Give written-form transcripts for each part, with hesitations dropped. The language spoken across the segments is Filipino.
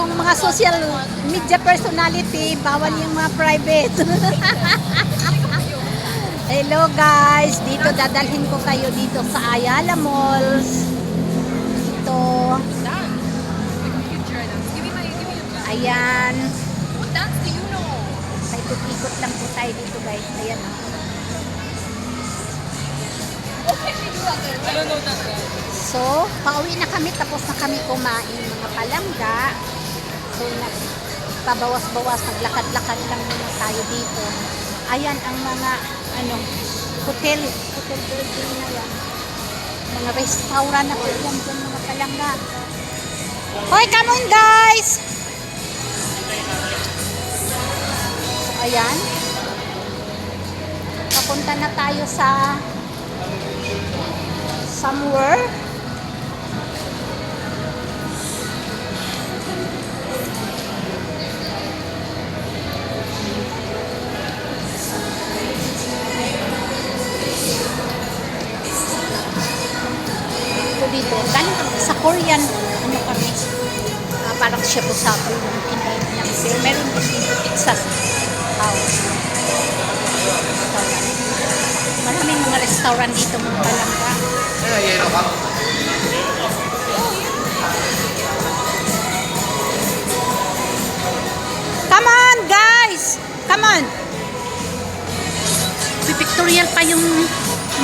yung mga social media personality, bawal yung mga private. Hello guys, dito dadalhin ko kayo dito sa Ayala Malls. Dito. Ayan. Ikot-ikot lang po tayo dito guys. Ayan. So, pauwi na kami. Tapos na kami kumain mga palangga. So, nagpabawas-bawas. Naglakad-lakad lang muna tayo dito. Ayan ang mga hotel building na yan. Mga restaurant na po yan dyan mga palangga. Hoy, come on guys! Ayan. Papunta na tayo sa somewhere. Dito. Galing kami sa Korean kami. Parang siya po sa kinain lang. Pero meron din dito Texas House. Maraming mga restaurant dito mga palangga. Come on guys! Come on! Pictorial pa yung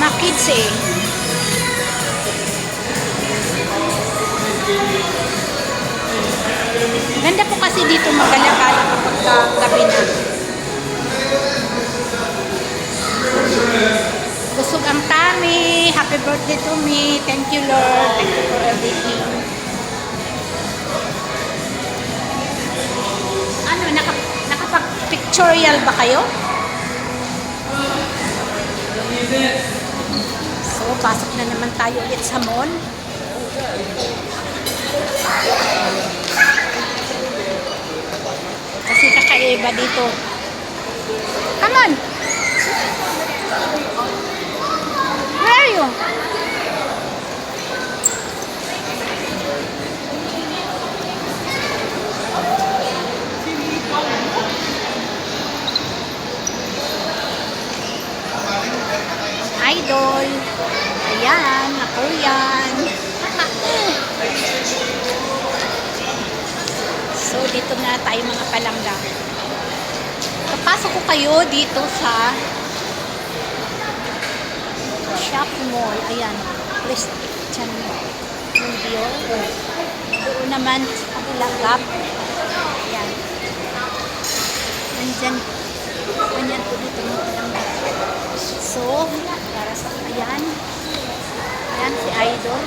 mga kids eh. Ganda po kasi dito magala-gala kapag gabi na. Busog ang tummy. Happy birthday to me. Thank you Lord. Thank you for everything. Ano, nakapag-pictorial ba kayo? So, pasok na naman tayo ulit sa mall. Kasi kakaiba dito. Come on! Where are you? Idol. Ayan, na Korean. So, dito na tayo mga palangga. Papasok ko kayo dito sa shop mall. Ayan. Christian Studio. Doon naman Ilagap. Ayan. Nandyan. Ganyan po dito mga palangga. So, para sa ayan. Ayan si Idol.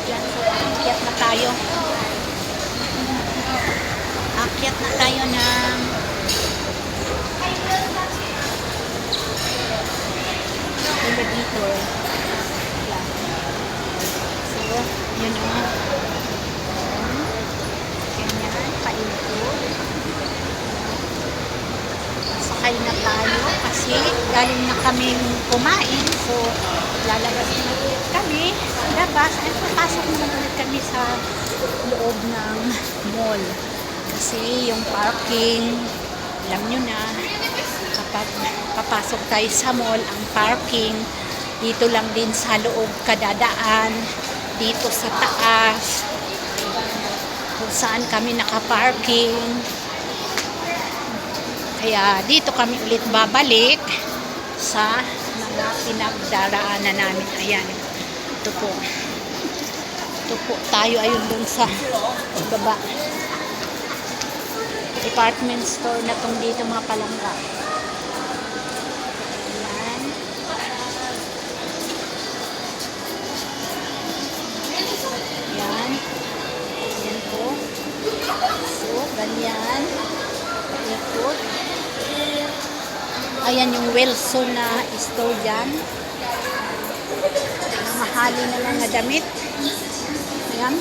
Ayan. So, akyat na tayo. Akyat na tayo ng elevator. Ayan. So, yun na. Ganyan, paikot. Sakay na tayo kasi galing na kaming kumain. So, lalabas na ulit kami sa labas. Ay, papasok naman ulit kami sa loob ng mall. Kasi yung parking, alam nyo na, kapag papasok tayo sa mall, ang parking, dito lang din sa loob kadadaan, dito sa taas, kung saan kami nakaparking. Kaya dito kami ulit babalik sa mga pinagdaraanan namin. Ayan, ito po. Ito po tayo ayun dun sa baba. Department store na tong dito mga palangga. Ayan. Ayan. Ayan po. So, ganyan. Ikot. Ayan yung Wilson na store dyan. Mahali na lang na damit. Ayan.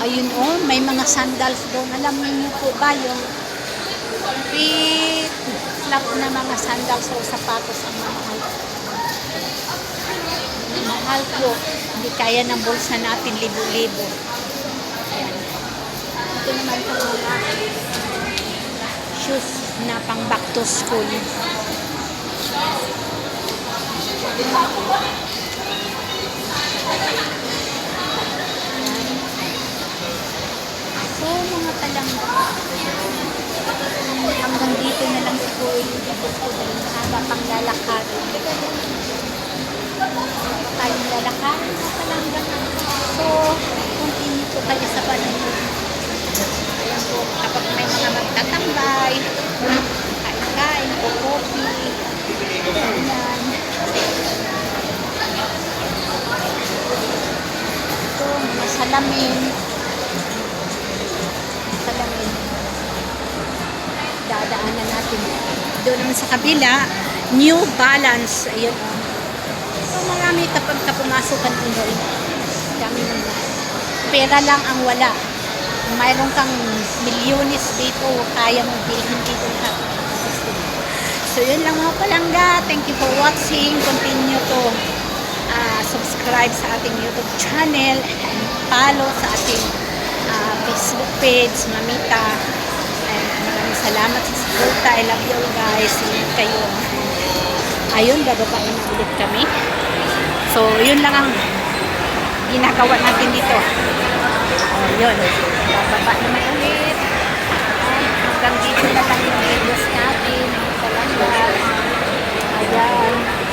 Ayun oh, may mga sandals doon. Alam niyo po ba yung flip-flop na mga sandals o sapatos ang mahal. mahal po. Hindi kaya ng bulsa natin, libo-libo. Ayan. Ito naman po mga shoes na pang back to school. So, mga palangga. Hanggang dito na lang siguro yung tapos ko dahil mahaba pang lalakarin. Tayong lalakarin na palangga. So, continue po kayo sa panahon. Ayan po, kapag may mga magtatambay, kain-kain po, coffee. Ayan. Ito, mga salamin. Salamin. Dadaanan natin. Doon naman sa kabila, New Balance. Ayun. So, marami kapag kapumasukan unoy. Dami naman. Pera lang ang wala. Kung mayroon kang milyones dito, kaya mong bilhin dito lahat. So, yun lang mga palangga. Thank you for watching. Continue to subscribe sa ating YouTube channel and follow sa ating Facebook page, Mamita. And maraming salamat sa suporta. I love you all guys. Ingat kayo. Ayun, bababain na ulit kami. So, yun lang ang ginagawa natin dito. Yun. Bababa naman ulit. Hanggang dito na lang yung videos natin. Salamat. Ayan.